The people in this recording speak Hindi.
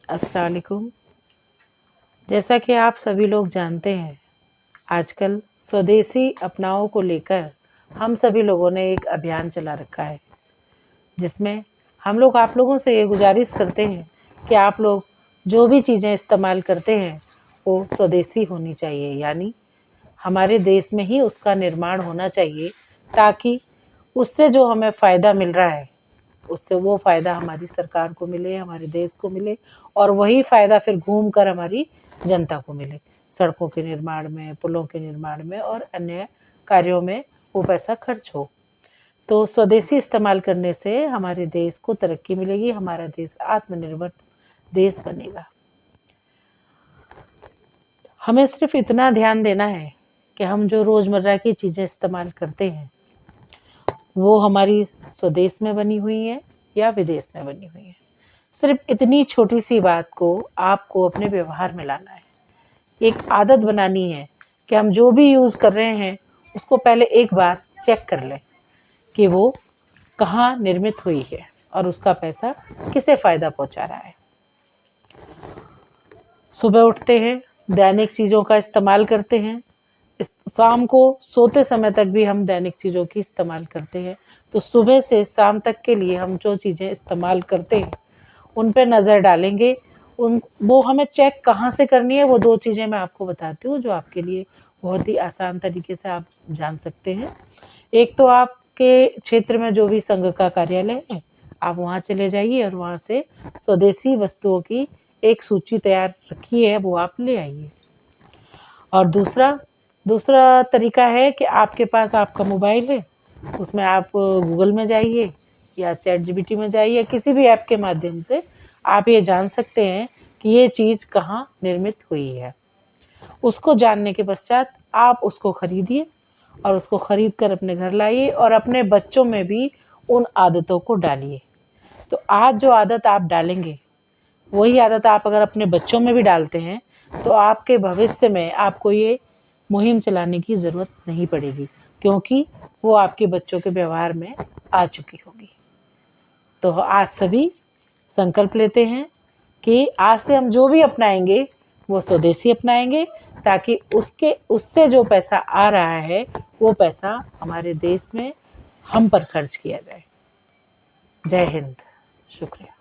अस्सलाम वालेकुम। जैसा कि आप सभी लोग जानते हैं, आजकल स्वदेशी अपनाओ को लेकर हम सभी लोगों ने एक अभियान चला रखा है, जिसमें हम लोग आप लोगों से ये गुजारिश करते हैं कि आप लोग जो भी चीज़ें इस्तेमाल करते हैं वो स्वदेशी होनी चाहिए, यानी हमारे देश में ही उसका निर्माण होना चाहिए, ताकि उससे जो हमें फ़ायदा मिल रहा है उससे वो फ़ायदा हमारी सरकार को मिले, हमारे देश को मिले, और वही फ़ायदा फिर घूम कर हमारी जनता को मिले। सड़कों के निर्माण में, पुलों के निर्माण में और अन्य कार्यों में वो पैसा खर्च हो। तो स्वदेशी इस्तेमाल करने से हमारे देश को तरक्की मिलेगी, हमारा देश आत्मनिर्भर देश बनेगा। हमें सिर्फ इतना ध्यान देना है कि हम जो रोज़मर्रा की चीज़ें इस्तेमाल करते हैं वो हमारी स्वदेश में बनी हुई है या विदेश में बनी हुई है। सिर्फ इतनी छोटी सी बात को आपको अपने व्यवहार में लाना है। एक आदत बनानी है कि हम जो भी यूज़ कर रहे हैं उसको पहले एक बार चेक कर लें कि वो कहाँ निर्मित हुई है और उसका पैसा किसे फ़ायदा पहुंचा रहा है। सुबह उठते हैं, दैनिक चीज़ों का इस्तेमाल करते हैं, शाम को सोते समय तक भी हम दैनिक चीज़ों की इस्तेमाल करते हैं। तो सुबह से शाम तक के लिए हम जो चीज़ें इस्तेमाल करते हैं उन पे नज़र डालेंगे। वो हमें चेक कहाँ से करनी है, वो 2 चीज़ें मैं आपको बताती हूँ जो आपके लिए बहुत ही आसान तरीके से आप जान सकते हैं। एक तो आपके क्षेत्र में जो भी संघ का कार्यालय है, आप वहाँ चले जाइए और वहाँ से स्वदेशी वस्तुओं की एक सूची तैयार रखी है, वो आप ले आइए। और दूसरा तरीका है कि आपके पास आपका मोबाइल है, उसमें आप गूगल में जाइए या चैट जीपीटी में जाइए, या किसी भी ऐप के माध्यम से आप ये जान सकते हैं कि ये चीज़ कहाँ निर्मित हुई है। उसको जानने के पश्चात आप उसको ख़रीदिए और उसको ख़रीद कर अपने घर लाइए और अपने बच्चों में भी उन आदतों को डालिए। तो आज जो आदत आप डालेंगे वही आदत आप अगर अपने बच्चों में भी डालते हैं तो आपके भविष्य में आपको ये मुहिम चलाने की ज़रूरत नहीं पड़ेगी, क्योंकि वो आपके बच्चों के व्यवहार में आ चुकी होगी। तो आज सभी संकल्प लेते हैं कि आज से हम जो भी अपनाएंगे वो स्वदेशी अपनाएंगे, ताकि उससे जो पैसा आ रहा है वो पैसा हमारे देश में हम पर खर्च किया जाए। जय हिंद, शुक्रिया।